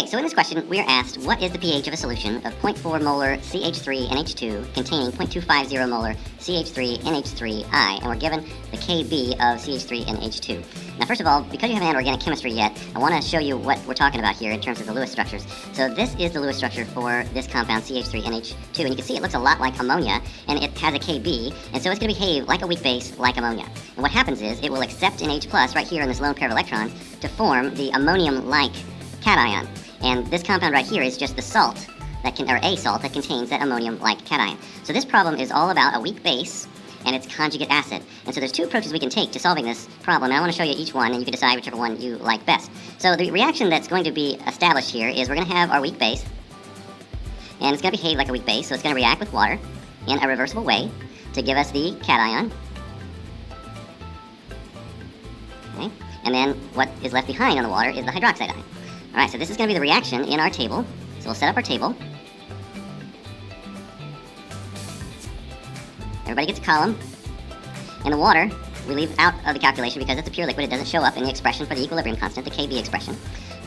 Okay, so in this question, we are asked, what is the pH of a solution of 0.4 molar CH3NH2 containing 0.250 molar CH3NH3I, and we're given the Kb of CH3NH2. Now, first of all, because you haven't had organic chemistry yet, I want to show you what we're talking about here in terms of the Lewis structures. So this is the Lewis structure for this compound CH3NH2, and you can see it looks a lot like ammonia, and it has a Kb, and so it's going to behave like a weak base, like ammonia. And what happens is, it will accept an H+ right here in this lone pair of electrons to form the ammonium-like cation. And this compound right here is just the salt that a salt that contains that ammonium-like cation. So this problem is all about a weak base and its conjugate acid. And so there's two approaches we can take to solving this problem. And I want to show you each one, and you can decide whichever one you like best. So the reaction that's going to be established here is we're going to have our weak base, and it's going to behave like a weak base, so it's going to react with water in a reversible way to give us the cation. Okay? And then what is left behind on the water is the hydroxide ion. Alright, so this is going to be the reaction in our table. So we'll set up our table. Everybody gets a column. And the water, we leave out of the calculation because it's a pure liquid. It doesn't show up in the expression for the equilibrium constant, the Kb expression.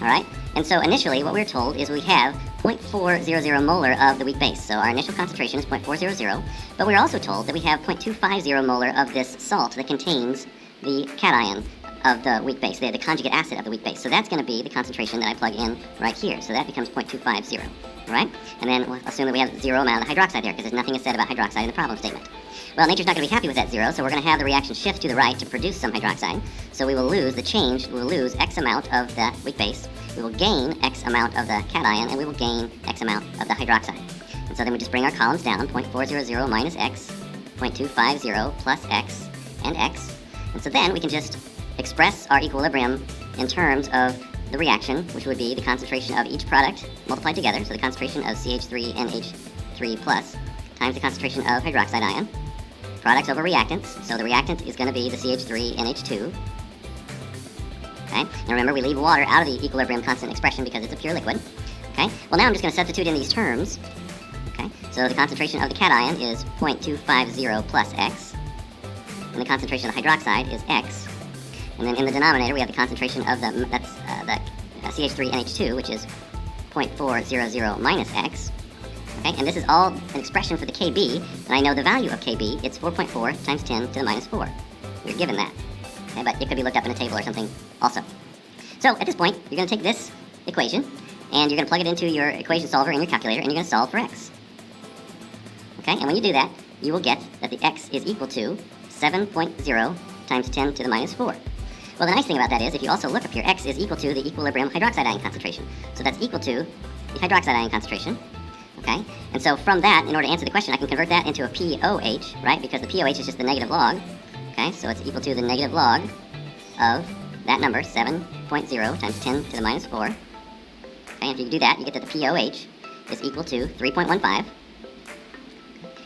Alright, and so initially what we're told is we have 0.400 molar of the weak base. So our initial concentration is 0.400, but we're also told that we have 0.250 molar of this salt that contains the cation of the weak base, the conjugate acid of the weak base. So that's going to be the concentration that I plug in right here. So that becomes 0.250, right? And then we'll assume that we have zero amount of hydroxide there because there's nothing is said about hydroxide in the problem statement. Well, nature's not going to be happy with that zero, so we're going to have the reaction shift to the right to produce some hydroxide. So we will lose the change, we will lose X amount of the weak base, we will gain X amount of the cation, and we will gain X amount of the hydroxide. And so then we just bring our columns down, 0.400 minus X, 0.250 plus X, and X. And so then we can just express our equilibrium in terms of the reaction, which would be the concentration of each product multiplied together, so the concentration of CH3NH3 plus times the concentration of hydroxide ion, products over reactants, so the reactant is going to be the CH3NH2. Okay, and remember we leave water out of the equilibrium constant expression because it's a pure liquid. Okay, well now I'm just going to substitute in these terms. Okay, so the concentration of the cation is 0.250 plus X, and the concentration of the hydroxide is X. And then in the denominator, we have the concentration of the CH3NH2, which is 0.400 minus X. Okay, and this is all an expression for the Kb, and I know the value of Kb. It's 4.4 times 10 to the minus 4. We're given that. Okay, but it could be looked up in a table or something also. So at this point, you're going to take this equation, and you're going to plug it into your equation solver in your calculator, and you're going to solve for X. Okay, and when you do that, you will get that the X is equal to 7.0 times 10 to the minus 4. Well, the nice thing about that is, if you also look up here, X is equal to the equilibrium hydroxide ion concentration. So that's equal to the hydroxide ion concentration, okay? And so from that, in order to answer the question, I can convert that into a POH, right? Because the POH is just the negative log, okay? So it's equal to the negative log of that number, 7.0 times 10 to the minus 4. Okay, and if you do that, you get that the POH is equal to 3.15. And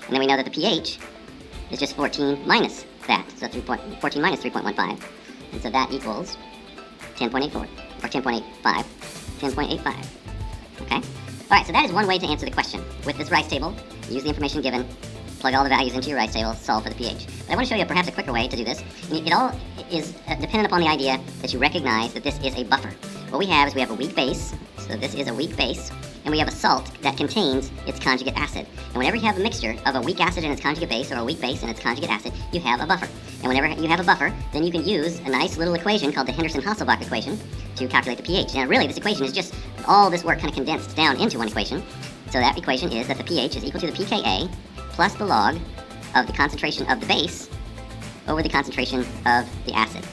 then we know that the pH is just 14 minus that, so 14 minus 3.15. And so that equals 10.84, or 10.85, 10.85, okay? All right, so that is one way to answer the question. With this rice table, use the information given, plug all the values into your rice table, solve for the pH. But I want to show you perhaps a quicker way to do this. It all is dependent upon the idea that you recognize that this is a buffer. What we have is we have a weak base, so this is a weak base, and we have a salt that contains its conjugate acid. And whenever you have a mixture of a weak acid and its conjugate base, or a weak base and its conjugate acid, you have a buffer. And whenever you have a buffer, then you can use a nice little equation called the Henderson-Hasselbalch equation to calculate the pH. And really, this equation is just all this work kind of condensed down into one equation. So that equation is that the pH is equal to the pKa plus the log of the concentration of the base over the concentration of the acid.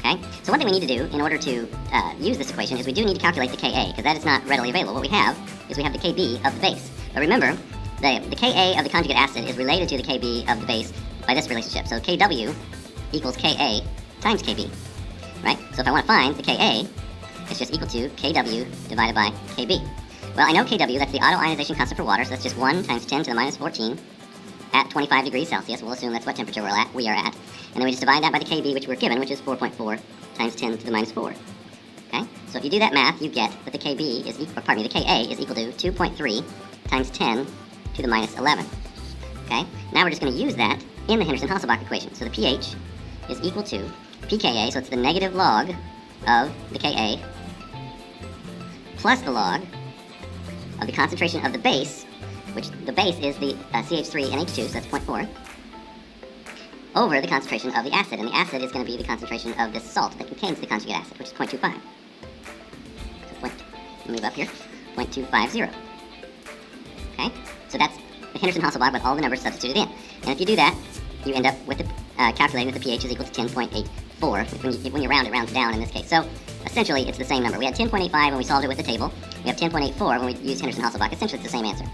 Okay? So one thing we need to do in order to use this equation is we do need to calculate the Ka, because that is not readily available. What we have is we have the Kb of the base. But remember, the Ka of the conjugate acid is related to the Kb of the base by this relationship. So Kw equals Ka times Kb, right? So if I want to find the Ka, it's just equal to Kw divided by Kb. Well, I know Kw, that's the auto-ionization constant for water, so that's just 1 times 10 to the minus 14 at 25 degrees Celsius. We'll assume that's what temperature we are at. And then we just divide that by the Kb, which we're given, which is 4.4 times 10 to the minus 4. Okay? So if you do that math, you get that the Kb is equal, the Ka is equal to 2.3 times 10 to the minus 11. Okay? Now we're just going to use that in the Henderson-Hasselbalch equation. So the pH is equal to pKa, so it's the negative log of the Ka plus the log of the concentration of the base, which the base is the CH3NH2, so that's 0.4, over the concentration of the acid, and the acid is going to be the concentration of this salt that contains the conjugate acid, which is 0.25. So move up here, 0.250. Okay, so that's the Henderson-Hasselbalch with all the numbers substituted in. And if you do that, you end up with the, calculating that the pH is equal to 10.84. When you round, it rounds down in this case. So essentially, it's the same number. We had 10.85 when we solved it with the table. We have 10.84 when we used Henderson-Hasselbalch. Essentially, it's the same answer.